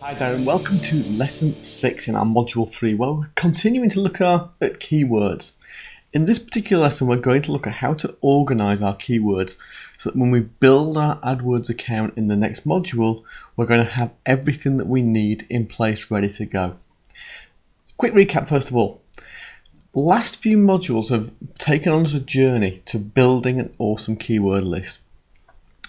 Hi there and welcome to Lesson 6 in our Module 3 where we're continuing to look at keywords. In this particular lesson we're going to look at how to organise our keywords so that when we build our AdWords account in the next module we're going to have everything that we need in place ready to go. Quick recap first of all. Last few modules have taken on us a journey to building an awesome keyword list.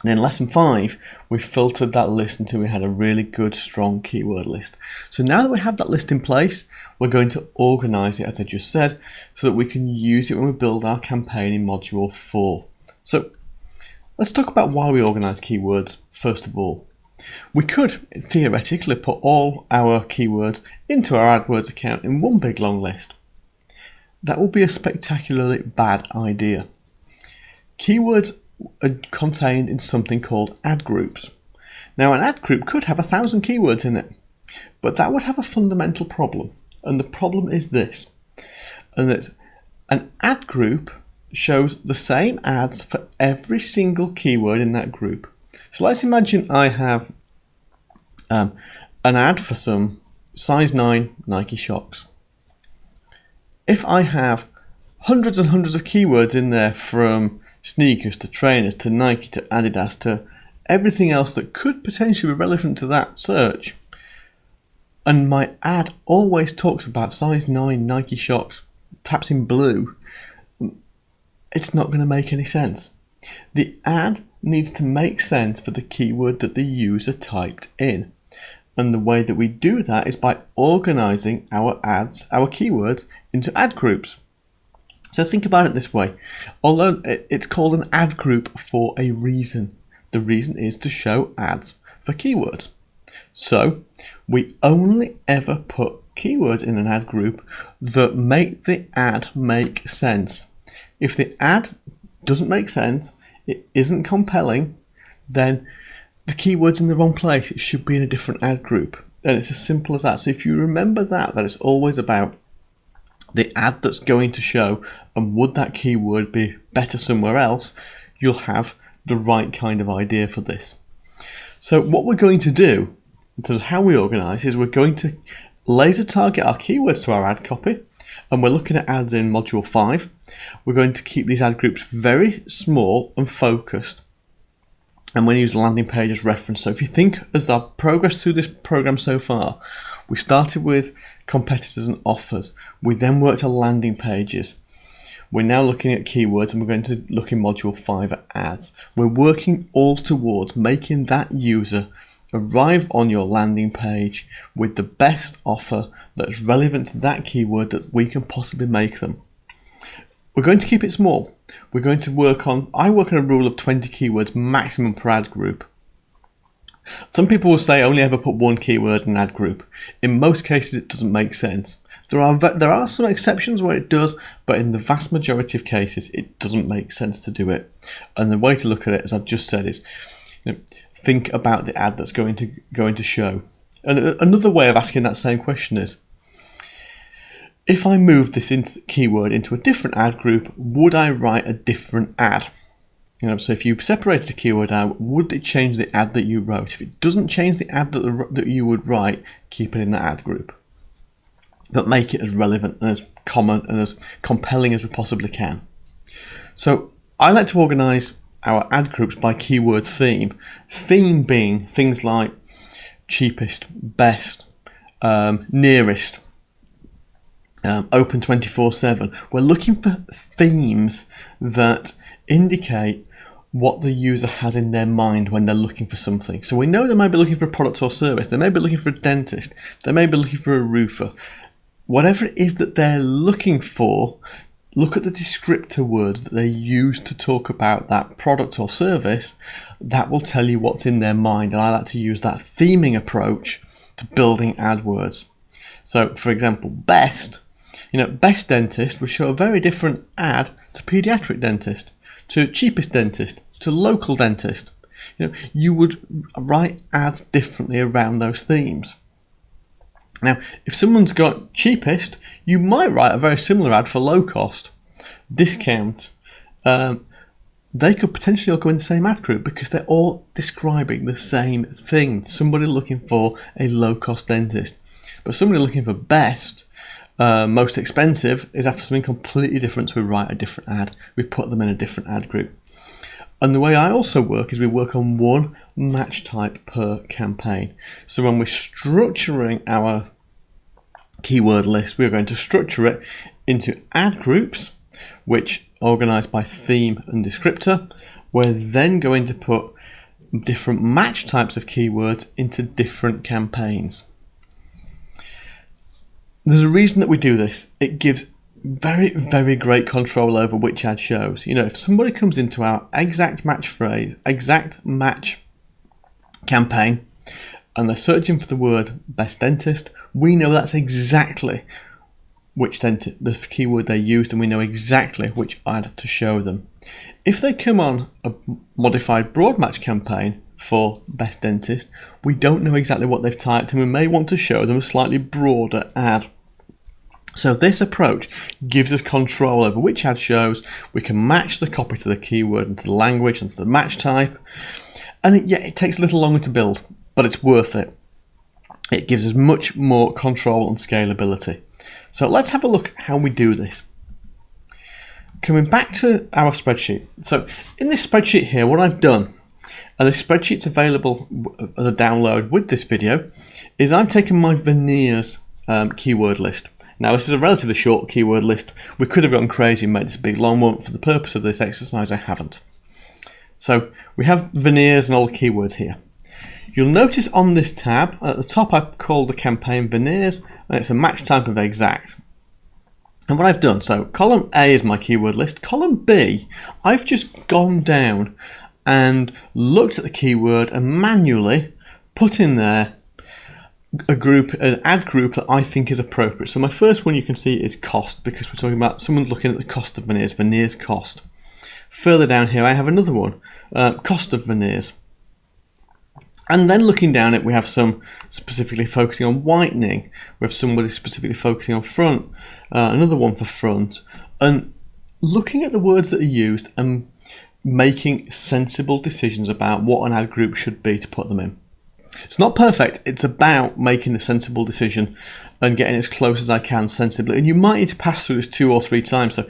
And in lesson 5, we filtered that list until we had a really good, strong keyword list. So now that we have that list in place, we're going to organise it, as I just said, so that we can use it when we build our campaign in module 4. So let's talk about why we organise keywords, first of all. We could theoretically put all our keywords into our AdWords account in one big long list. That would be a spectacularly bad idea. Keywords are contained in something called ad groups. Now an ad group could have 1,000 keywords in it, but that would have a fundamental problem, and the problem is this, and that an ad group shows the same ads for every single keyword in that group. So let's imagine I have an ad for some size 9 Nike Shox. If I have hundreds and hundreds of keywords in there from sneakers to trainers to Nike to Adidas to everything else that could potentially be relevant to that search, and my ad always talks about size 9 Nike Shox, perhaps in blue, it's not going to make any sense. The ad needs to make sense for the keyword that the user typed in, and the way that we do that is by organising our ads, our keywords, into ad groups. So think about it this way. Although it's called an ad group for a reason. The reason is to show ads for keywords. So we only ever put keywords in an ad group that make the ad make sense. If the ad doesn't make sense, it isn't compelling, then the keyword's in the wrong place. It should be in a different ad group. And it's as simple as that. So if you remember that it's always about the ad that's going to show, and would that keyword be better somewhere else, you'll have the right kind of idea for this. So what we're going to do, in terms of how we organise, is we're going to laser target our keywords to our ad copy, and we're looking at ads in module 5. We're going to keep these ad groups very small and focused, and we're going to use landing page as reference. So if you think as our progress through this program so far, we started with competitors and offers. We then worked on landing pages. We're now looking at keywords, and we're going to look in module 5 at ads. We're working all towards making that user arrive on your landing page with the best offer that's relevant to that keyword that we can possibly make them. We're going to keep it small. We're going to I work on a rule of 20 keywords maximum per ad group. Some people will say only ever put one keyword in an ad group. In most cases it doesn't make sense. There are some exceptions where it does, but in the vast majority of cases it doesn't make sense to do it. And the way to look at it, as I've just said, is think about the ad that's going to show. And another way of asking that same question is, if I move this keyword into a different ad group, would I write a different ad? So if you separated a keyword out, would it change the ad that you wrote? If it doesn't change the ad that you would write, keep it in the ad group. But make it as relevant and as common and as compelling as we possibly can. So I like to organise our ad groups by keyword theme. Theme being things like cheapest, best, nearest, open 24/7. We're looking for themes that indicate what the user has in their mind when they're looking for something. So we know they might be looking for a product or service, they may be looking for a dentist, they may be looking for a roofer. Whatever it is that they're looking for, look at the descriptor words that they use to talk about that product or service. That will tell you what's in their mind, and I like to use that theming approach to building AdWords. So for example, best dentist would show a very different ad to pediatric dentist, to cheapest dentist, to local dentist. You would write ads differently around those themes. Now, if someone's got cheapest, you might write a very similar ad for low cost, discount, they could potentially all go in the same ad group because they're all describing the same thing. Somebody looking for a low-cost dentist, but somebody looking for best, most expensive is after something completely different, so we write a different ad. We put them in a different ad group. And the way I also work is we work on one match type per campaign. So when we're structuring our keyword list, we're going to structure it into ad groups, which are organized by theme and descriptor. We're then going to put different match types of keywords into different campaigns. There's a reason that we do this. It gives very, very great control over which ad shows. You know, if somebody comes into our exact match phrase, exact match campaign, and they're searching for the word best dentist, we know that's exactly which dentist, the keyword they used, and we know exactly which ad to show them. If they come on a modified broad match campaign for best dentist, we don't know exactly what they've typed, and we may want to show them a slightly broader ad. So this approach gives us control over which ad shows. We can match the copy to the keyword and to the language and to the match type. And it takes a little longer to build, but it's worth it. It gives us much more control and scalability. So let's have a look at how we do this. Coming back to our spreadsheet. So in this spreadsheet here, what I've done, and this spreadsheet's available as a download with this video, is I've taken my veneers keyword list. Now this is a relatively short keyword list. We could have gone crazy and made this a big long one. For the purpose of this exercise, I haven't. So we have veneers and all the keywords here. You'll notice on this tab, at the top I've called the campaign veneers, and it's a match type of exact. And what I've done, so column A is my keyword list. Column B, I've just gone down and looked at the keyword and manually put in there an ad group that I think is appropriate. So my first one you can see is cost, because we're talking about someone looking at the cost of veneers cost. Further down here I have another one, cost of veneers. And then looking down it, we have some specifically focusing on whitening. We have somebody specifically focusing on front, another one for front. And looking at the words that are used and making sensible decisions about what an ad group should be to put them in. It's not perfect, it's about making a sensible decision and getting as close as I can sensibly. And you might need to pass through this 2 or 3 times. So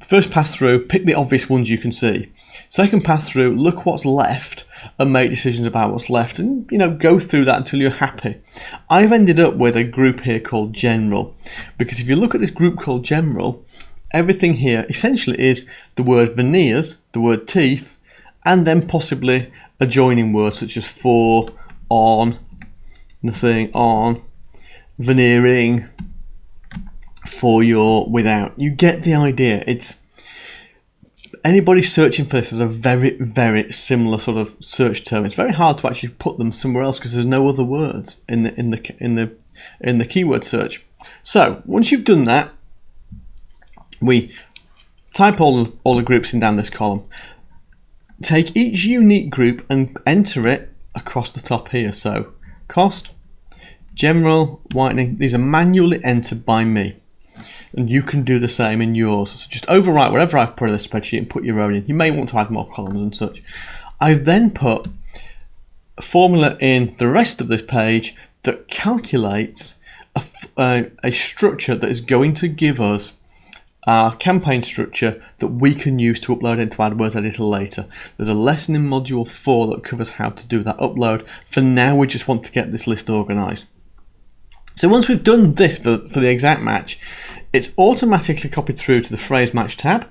first pass through, pick the obvious ones you can see. Second pass through, look what's left and make decisions about what's left, and go through that until you're happy. I've ended up with a group here called general, because if you look at this group called general, everything here essentially is the word veneers, the word teeth, and then possibly adjoining words such as for, on, nothing, on, veneering, for your, without. You get the idea. It's anybody searching for this is a very, very similar sort of search term. It's very hard to actually put them somewhere else because there's no other words in the keyword search. So once you've done that, we type all the groups in down this column. Take each unique group and enter it across the top here. So cost, general, whitening, these are manually entered by me. And you can do the same in yours. So just overwrite whatever I've put in the spreadsheet and put your own in. You may want to add more columns and such. I've then put a formula in the rest of this page that calculates a structure that is going to give us our campaign structure that we can use to upload into AdWords Editor later. There's a lesson in module 4 that covers how to do that upload. For now, we just want to get this list organized. So once we've done this for the exact match, it's automatically copied through to the phrase match tab,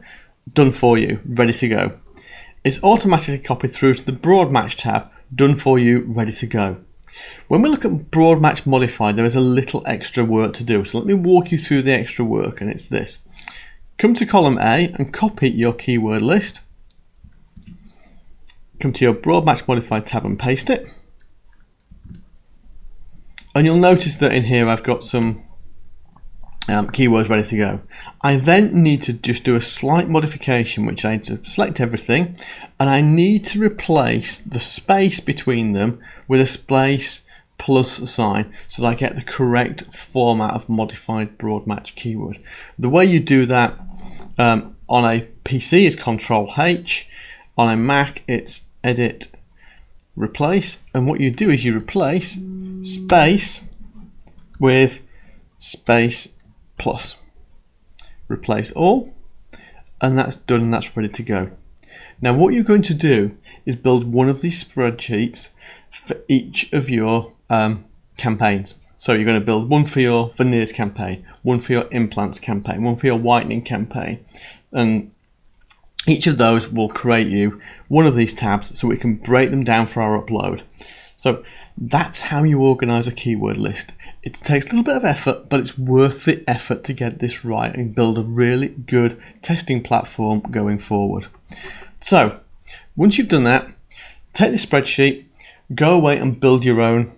done for you, ready to go. It's automatically copied through to the broad match tab, done for you, ready to go. When we look at broad match modified, there is a little extra work to do. So let me walk you through the extra work, and it's this. Come to column A and copy your keyword list. Come to your broad match modified tab and paste it. And you'll notice that in here I've got some keywords ready to go. I then need to just do a slight modification, which I need to select everything, and I need to replace the space between them with a space plus a sign so that I get the correct format of modified broad match keyword. The way you do that on a PC is Control H, On a Mac, it's edit, replace, and what you do is you replace space with space plus. Replace all, and that's done, and that's ready to go. Now what you're going to do is build one of these spreadsheets for each of your campaigns. So you're going to build one for your veneers campaign, one for your implants campaign, one for your whitening campaign, and each of those will create you one of these tabs so we can break them down for our upload. So that's how you organize a keyword list. It takes a little bit of effort, but it's worth the effort to get this right and build a really good testing platform going forward. So once you've done that, take the spreadsheet, go away and build your own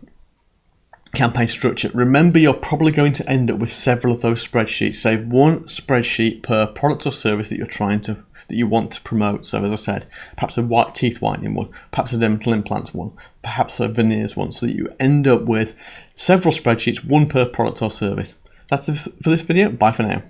campaign structure. Remember, you're probably going to end up with several of those spreadsheets. Save one spreadsheet per product or service that you want to promote. So as I said, perhaps a teeth whitening one, perhaps a dental implants one, perhaps a veneers one, so that you end up with several spreadsheets, one per product or service. That's it for this video. Bye for now.